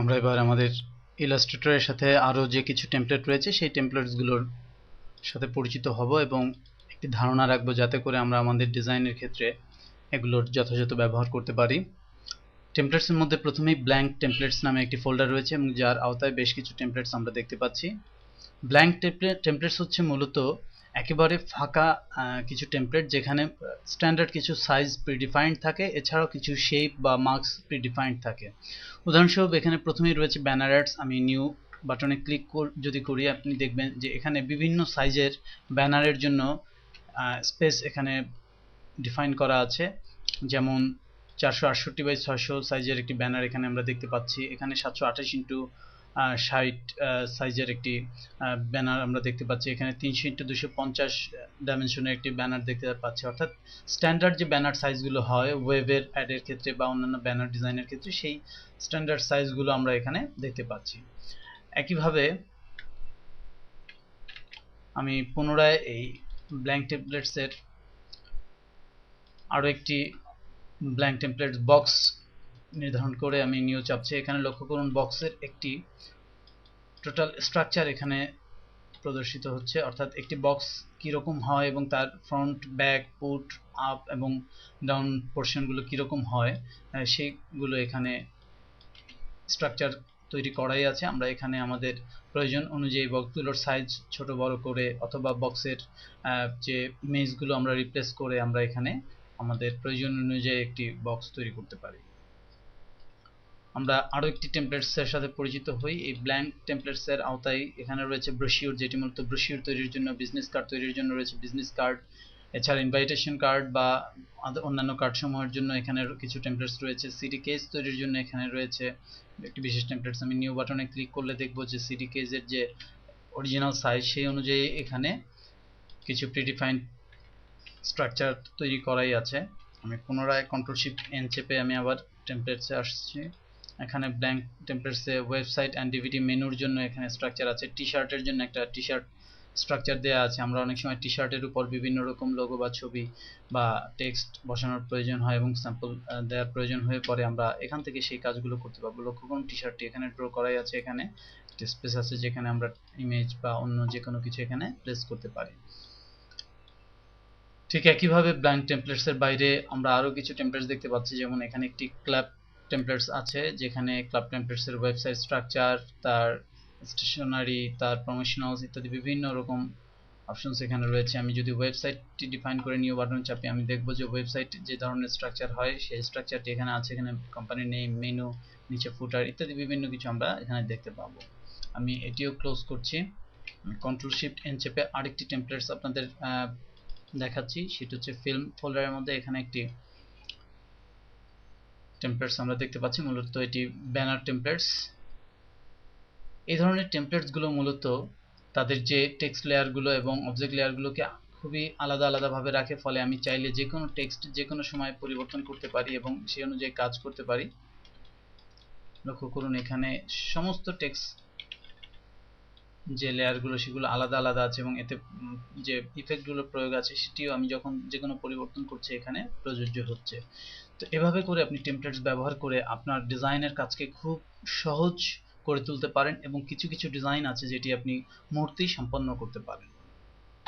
আমরা এবার আমাদের ইলাস্ট্রেটরের সাথে আরও যে কিছু টেমপ্লেট রয়েছে সেই টেমপ্লেটসগুলোর সাথে পরিচিত হব এবং একটি ধারণা রাখবো যাতে করে আমরা আমাদের ডিজাইনের ক্ষেত্রে এগুলোর যথাযথ ব্যবহার করতে পারি। টেমপ্লেটসের মধ্যে প্রথমেই ব্ল্যাঙ্ক টেমপ্লেটস নামে একটি ফোল্ডার রয়েছে এবং যার আওতায় বেশ কিছু টেমপ্লেটস আমরা দেখতে পাচ্ছি। ব্ল্যাঙ্ক টেমপ্লেটস হচ্ছে মূলত একেবারে ফাঁকা কিছু টেমপ্লেট যেখানে স্ট্যান্ডার্ড কিছু সাইজ প্রিডিফাইন্ড থাকে, এছাড়াও কিছু শেপ বা মার্কস প্রিডিফাইন্ড থাকে। উদাহরণস্বরূপ এখানে প্রথমেই রয়েছে ব্যানার অ্যাডস। আমি নিউ বাটনে ক্লিক যদি করি আপনি দেখবেন যে এখানে বিভিন্ন সাইজের ব্যানারের জন্য স্পেস এখানে ডিফাইন করা আছে, যেমন 468x600 সাইজের একটি ব্যানার এখানে আমরা দেখতে পাচ্ছি। এখানে 728x60 সাইজের একটি ব্যানার আমরা দেখতে পাচ্ছি। এখানে 300x250 ডাইমেনশনের একটি ব্যানার দেখতে পাচ্ছি। অর্থাৎ স্ট্যান্ডার্ড যে ব্যানার সাইজগুলো হয় ওয়েবের অ্যাডের ক্ষেত্রে বা অন্যান্য ব্যানার ডিজাইনের ক্ষেত্রে সেই স্ট্যান্ডার্ড সাইজগুলো আমরা এখানে দেখতে পাচ্ছি। একইভাবে আমি পুনরায় এই ব্ল্যাঙ্ক টেমপ্লেটসের আরও একটি ব্ল্যাঙ্ক টেমপ্লেটস বক্স নির্ধারণ করে আমি নিউ চাপছি। এখানে লক্ষ্য করুন বক্সের একটি টোটাল স্ট্রাকচার এখানে প্রদর্শিত হচ্ছে, অর্থাৎ একটি বক্স কীরকম হয় এবং তার ফ্রন্ট, ব্যাক, পুট, আপ এবং ডাউন পোর্শনগুলো কীরকম হয় সেইগুলো এখানে স্ট্রাকচার তৈরি করাই আছে। আমরা এখানে আমাদের প্রয়োজন অনুযায়ী বক্সগুলোর সাইজ ছোট বড় করে অথবা বক্সের যে ইমেজগুলো আমরা রিপ্লেস করে আমরা এখানে আমাদের প্রয়োজন অনুযায়ী একটি বক্স তৈরি করতে পারি। আমরা আরও একটি টেমপ্লেটসের সাথে পরিচিত হই। এই ব্ল্যাঙ্ক টেমপ্লেটসের আওতায় এখানে রয়েছে ব্রোশিওর, যেটি মূলত ব্রোশিওর তৈরির জন্য, বিজনেস কার্ড তৈরির জন্য রয়েছে বিজনেস কার্ড। এছাড়া ইনভাইটেশন কার্ড বা অন্যান্য কার্ডসমূহের জন্য এখানে কিছু টেমপ্লেটস রয়েছে। সিডি কেস তৈরির জন্য এখানে রয়েছে একটি বিশেষ টেমপ্লেটস। আমি নিউ বাটনে ক্লিক করলে দেখব যে সিডি কেসের যে অরিজিনাল সাইজ সেই অনুযায়ী এখানে কিছু প্রিডিফাইন্ড স্ট্রাকচার তৈরি করাই আছে। আমি পুনরায় কন্ট্রোল-শিফট-এন চেপে আমি আবার টেমপ্লেটসে আসছি। এখানে ব্ল্যাঙ্ক টেমপ্লেটসে ওয়েবসাইট অ্যান্ড ডিভিডি মেনুর জন্য এখানে স্ট্রাকচার আছে। টি শার্টের জন্য একটা টি শার্ট স্ট্রাকচার দেওয়া আছে। আমরা অনেক সময় টি শার্টের উপর বিভিন্ন রকম লোগো বা ছবি বা টেক্সট বসানোর প্রয়োজন হয় এবং স্যাম্পল দেওয়ার প্রয়োজন হয়ে পড়ে, আমরা এখান থেকে সেই কাজগুলো করতে পারবো। লক্ষ্য করুন টি শার্টটি এখানে ড্র করাই আছে। এখানে একটা স্পেস আছে যেখানে আমরা ইমেজ বা অন্য যে কোনো কিছু এখানে প্লেস করতে পারি। ঠিক একইভাবে ব্ল্যাঙ্ক টেমপ্লেটসের বাইরে আমরা আরও কিছু টেমপ্লেটস দেখতে পাচ্ছি, যেমন এখানে একটি ক্লাব টেমপ্লেটস আছে যেখানে ক্লাব টেমপ্লেটসের ওয়েবসাইট স্ট্রাকচার, তার স্টেশনারি, তার প্রমোশনালস ইত্যাদি বিভিন্ন রকম অপশনস এখানে রয়েছে। আমি যদি ওয়েবসাইটটি ডিফাইন করে নিউ বাটন চাপি আমি দেখব যে ওয়েবসাইট যে ধরনের স্ট্রাকচার হয় সেই স্ট্রাকচারটি এখানে আছে। এখানে কোম্পানির নেম, মেনু, নিচে ফুটার ইত্যাদি বিভিন্ন কিছু আমরা এখানে দেখতে পাবো। আমি এটিও ক্লোজ করছি। আমি কন্ট্রোল-শিফট-এন চেপে আরেকটি টেমপ্লেটস আপনাদের দেখাচ্ছি, সেটা হচ্ছে ফিল্ম ফোল্ডারের মধ্যে এখানে একটি টেমপ্লেটস আমরা দেখতে পাচ্ছি। মূলত এটি ব্যানার টেমপ্লেটস। এই ধরনের টেমপ্লেটসগুলো মূলত তাদের যে টেক্সট লেয়ারগুলো এবং অবজেক্ট লেয়ারগুলোকে খুবই আলাদা আলাদাভাবে রাখে, ফলে আমি চাইলে যে কোনো টেক্সট যে কোনো সময় পরিবর্তন করতে পারি এবং সেই অনুযায়ী কাজ করতে পারি। লক্ষ্য করুন এখানে সমস্ত টেক্সট যে লেয়ারগুলো সেগুলো আলাদা আলাদা আছে এবং এতে যে ইফেক্টগুলো প্রয়োগ আছে সেটিও আমি যখন যে কোনো পরিবর্তন করছি এখানে প্রযোজ্য হচ্ছে। তো এভাবে করে আপনি টেমপ্লেটস ব্যবহার করে আপনার ডিজাইনের কাজকে খুব সহজ করে তুলতে পারেন এবং কিছু কিছু ডিজাইন আছে যেটি আপনি মুহূর্তেই সম্পন্ন করতে পারেন।